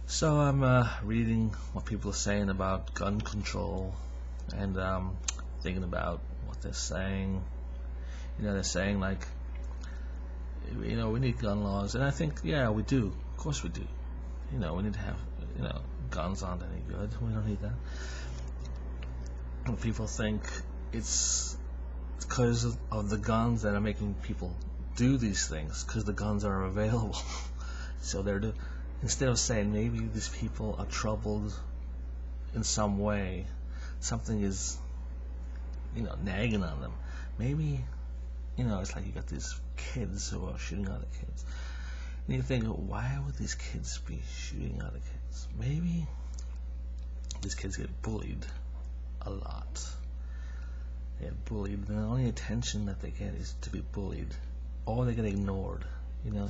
So I'm reading what people are saying about gun control, and thinking about what they're saying. They're saying like, we need gun laws, and I think, yeah, we do. Of course we do. We need to have, guns aren't any good. We don't need that. And people think it's because of the guns that are making people do these things, because the guns are available. So instead of saying maybe these people are troubled in some way, something is, nagging on them. Maybe, it's like you got these kids who are shooting other kids. And you think, why would these kids be shooting other kids? Maybe these kids get bullied a lot. They get bullied, and the only attention that they get is to be bullied, or they get ignored,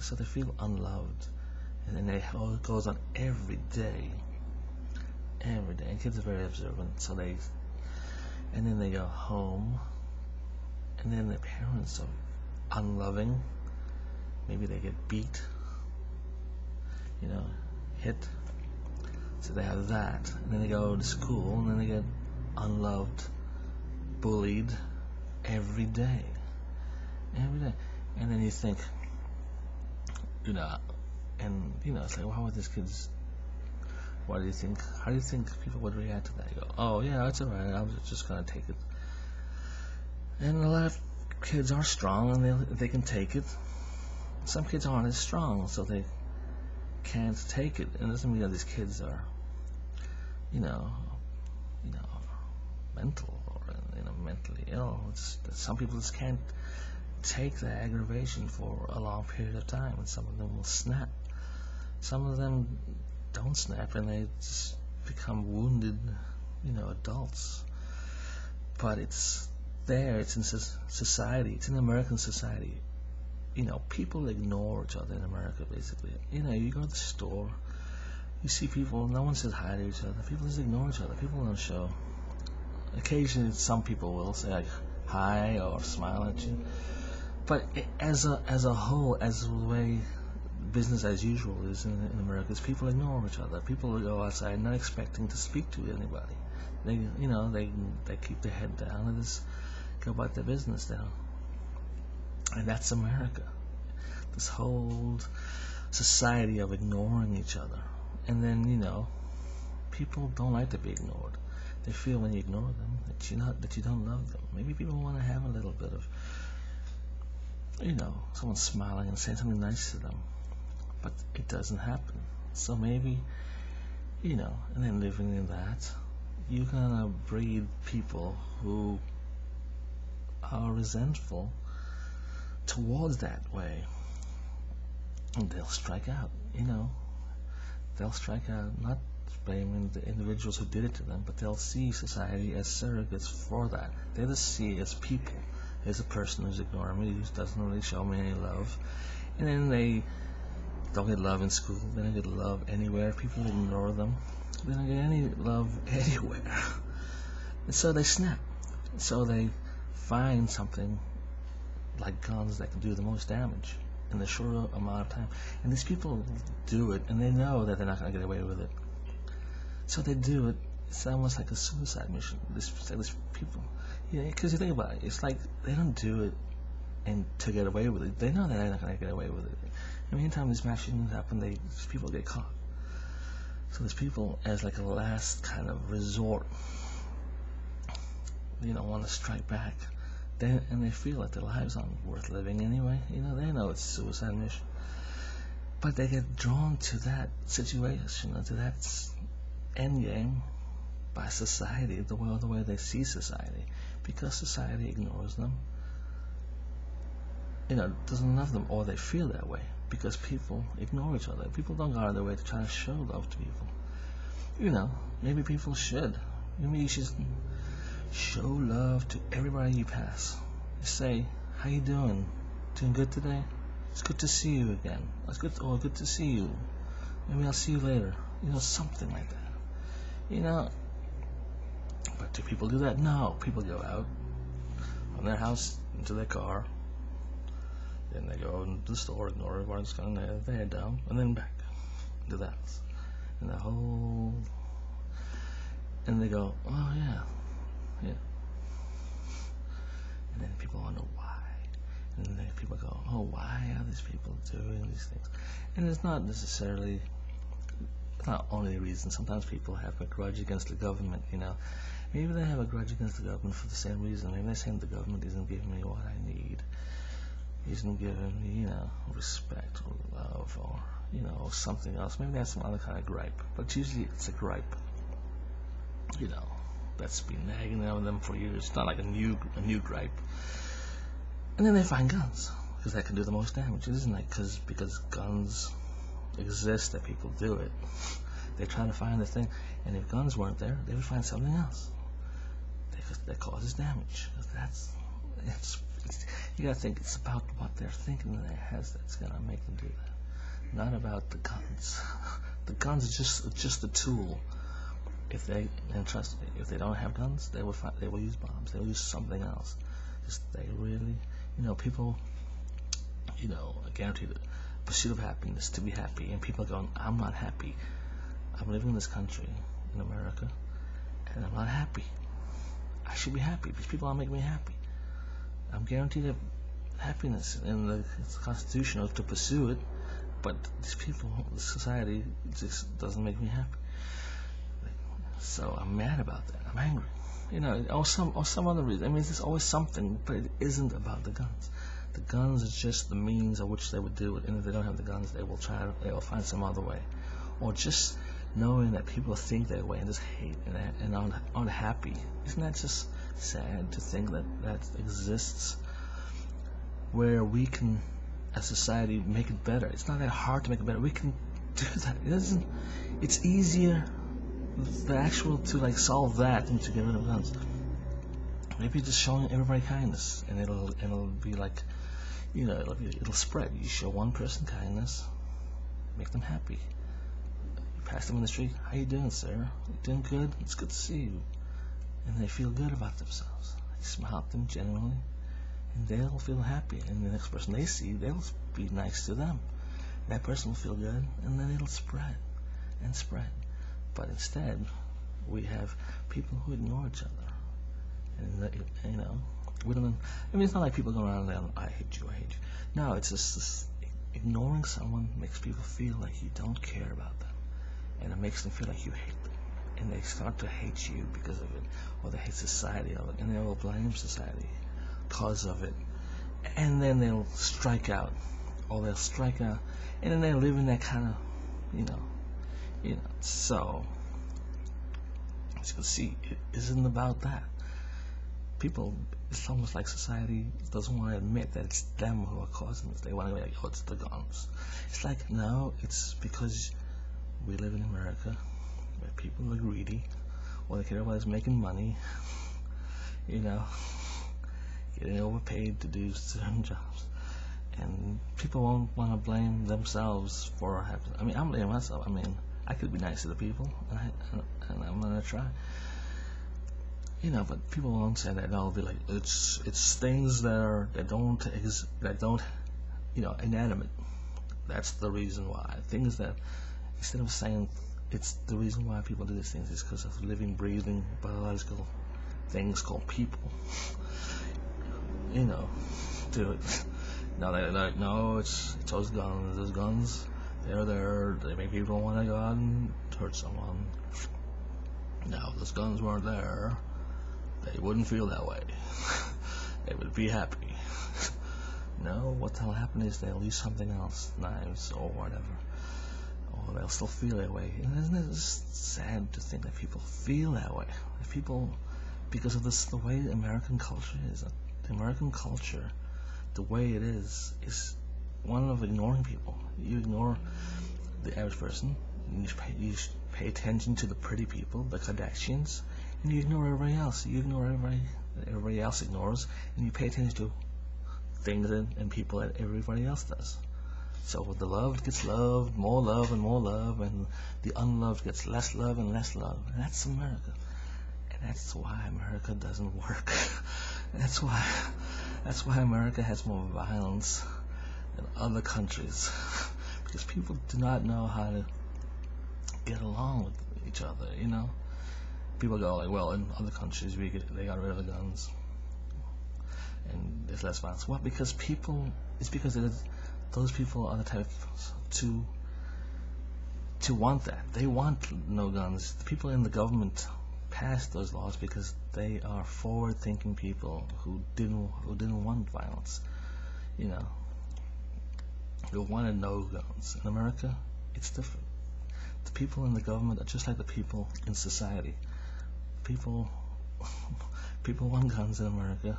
so they feel unloved. And then it goes on every day. And kids are very observant, and then they go home, and then their parents are unloving. Maybe they get beat, hit. So they have that, and then they go to school, and then they get unloved, bullied every day. And then you think, it's like, why would these kids? How do you think people would react to that? You go, oh yeah, that's alright, I was just gonna take it. And a lot of kids are strong, and they can take it. Some kids aren't as strong, so they can't take it. And it doesn't mean that these kids are, mental or mentally ill. It's that some people just can't take the aggravation for a long period of time, and some of them will snap. Some of them don't snap, and they just become wounded, adults. But it's there. It's in society. It's in American society. People ignore each other in America, basically. You go to the store, you see people, no one says hi to each other. People just ignore each other. People don't show. Occasionally, some people will say like hi or smile at you. But as a whole, as the way business as usual is in America, is people ignore each other. People go outside not expecting to speak to anybody. They keep their head down and just go about their business now. And that's America. This whole society of ignoring each other. And then, people don't like to be ignored. They feel when you ignore them that you don't love them. Maybe people want to have a little bit of, someone smiling and saying something nice to them. But it doesn't happen. So maybe, and then living in that, you're gonna breed people who are resentful towards that way, and they'll strike out. They'll strike out, not blaming the individuals who did it to them, but they'll see society as surrogates for that. They just see it as people. There's a person who's ignoring me, who doesn't really show me any love, and then they don't get love in school. They don't get love anywhere. People ignore them. They don't get any love anywhere. And so they snap. So they find something like guns that can do the most damage in the short amount of time. And these people do it, and they know that they're not going to get away with it. So they do it. It's almost like a suicide mission. These people, because you think about it, it's like they don't do it and to get away with it. They know that they're not going to get away with it. And anytime these mass shootings happen, these people get caught. So these people, as like a last kind of resort, want to strike back. And they feel like their lives aren't worth living anyway. They know it's a suicide mission. But they get drawn to that situation, to that end game by society, the way they see society, because society ignores them. Doesn't love them, or they feel that way because people ignore each other. People don't go out of their way to try to show love to people. Maybe people should. Maybe you should show love to everybody you pass. You say, how you doing? Doing good today? It's good to see you again. It's good to see you. Maybe I'll see you later. Something like that. But do people do that? No. People go out from their house into their car. Then they go into the store, ignore everyone's going their head down, and then back into the house. and the whole, and they go, oh yeah, yeah, and then people wonder why, and then people go, oh, why are these people doing these things? And it's not necessarily, it's not only the reason. Sometimes people have a grudge against the government, maybe they have a grudge against the government for the same reason. Maybe they're saying the government isn't giving me what I need, isn't giving me, respect or love, or something else. Maybe that's some other kind of gripe, but usually it's a gripe, that's been nagging on them for years. It's not like a new gripe. And then they find guns, because that can do the most damage. It isn't like because guns exist that people do it. They try to find the thing, and if guns weren't there, they would find something else that causes damage. You gotta think it's about what they're thinking in their heads that's gonna make them do that, not about the guns. The guns are just a tool. If they don't have guns, they will use bombs. They will use something else. They really, people, are guaranteed the pursuit of happiness, to be happy, and people are going, I'm not happy. I'm living in this country, in America, and I'm not happy. I should be happy because people aren't making me happy. I'm guaranteed happiness in the Constitution to pursue it, but these people, the society, just doesn't make me happy. So I'm mad about that. I'm angry, or some other reason. I mean, there's always something, but it isn't about the guns. The guns is just the means of which they would do it, and if they don't have the guns, they will find some other way, or just knowing that people think that way and just hate and aren't unhappy. Isn't that just sad to think that exists, where we can, as society, make it better? It's not that hard to make it better. We can do that. It's easier to solve that than to get rid of guns. Maybe just showing everybody kindness, and it'll be like, it'll spread. You show one person kindness, make them happy. You pass them in the street, how you doing, sir? You doing good? It's good to see you. And they feel good about themselves. You smile at them genuinely, and they'll feel happy. And the next person they see, they'll be nice to them. That person will feel good, and then it'll spread and spread. But instead, we have people who ignore each other, and we don't. I mean, it's not like people go around and I hate you. No, it's just ignoring someone makes people feel like you don't care about them, and it makes them feel like you hate them, and they start to hate you because of it, or they hate society of it, and they will blame society because of it, and then they'll strike out, and then they live in that kind of, so, as you can see, it isn't about that. People, it's almost like society doesn't want to admit that it's them who are causing this. They want to be like, oh, it's the guns. It's like, no, it's because we live in America, where people are greedy, all they care about is making money, getting overpaid to do certain jobs. And people won't want to blame themselves for happening. I mean, I'm blaming myself. I mean, I could be nice to the people, and I'm gonna try. But people won't say that. They'll be like, it's things that don't inanimate. That's the reason why. Things that, instead of saying it's the reason why people do these things, is because of living, breathing, biological things called people. Do it. Now they're like, no, it's those guns. Those guns, they're there. They make people want to go out and hurt someone. Now, if those guns weren't there, they wouldn't feel that way. They would be happy. No, what'll happen is they'll use something else, knives or whatever, or they'll still feel that way. And isn't it just sad to think that people feel that way? That people, because of the way American culture is. The American culture, the way it is one of ignoring people. You ignore the average person, you pay attention to the pretty people, the Kardashians, and you ignore everybody else. You ignore everybody else ignores, and you pay attention to things and people that everybody else does. So the loved gets loved, more love and more love, and the unloved gets less love and less love. And that's America. And that's why America doesn't work. That's why America has more violence than other countries. Because people do not know how to get along with each other, you know. People go like, well, in other countries they got rid of the guns and there's less violence. Well, because those people are the type to want that. They want no guns. The people in the government passed those laws because they are forward-thinking people who didn't want violence, you know. Who wanted no guns. In America, it's different. The people in the government are just like the people in society. People want guns in America.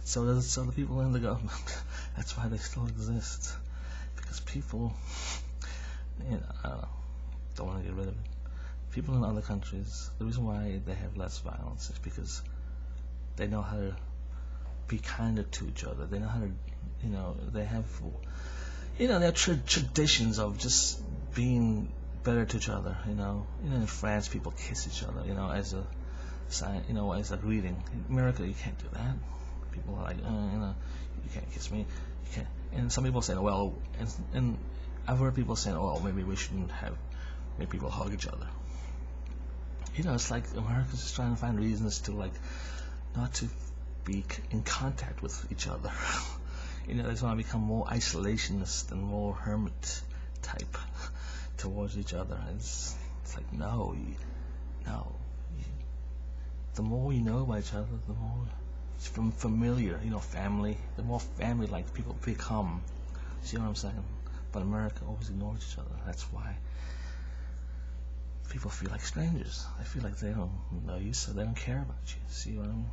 So the people in the government. That's why they still exist. Because people, you know, I don't want to get rid of it. People in other countries, the reason why they have less violence is because they know how to be kinder to each other. They know how to, you know, they have, you know, their traditions of just being better to each other. You know, in France, people kiss each other. You know, as a sign, you know, as a greeting. In America, you can't do that. People are like, you know, you can't kiss me. You can't. And some people say, well, and I've heard people saying, oh, maybe we shouldn't have make people hug each other. You know, it's like America's just trying to find reasons to like not to be in contact with each other. You know, they just want to become more isolationist and more hermit type towards each other. It's like, no. The more you know about each other, the more from familiar, you know, family, the more family-like people become. See what I'm saying? But America always ignores each other. That's why people feel like strangers. They feel like they don't know you, so they don't care about you. See what I mean?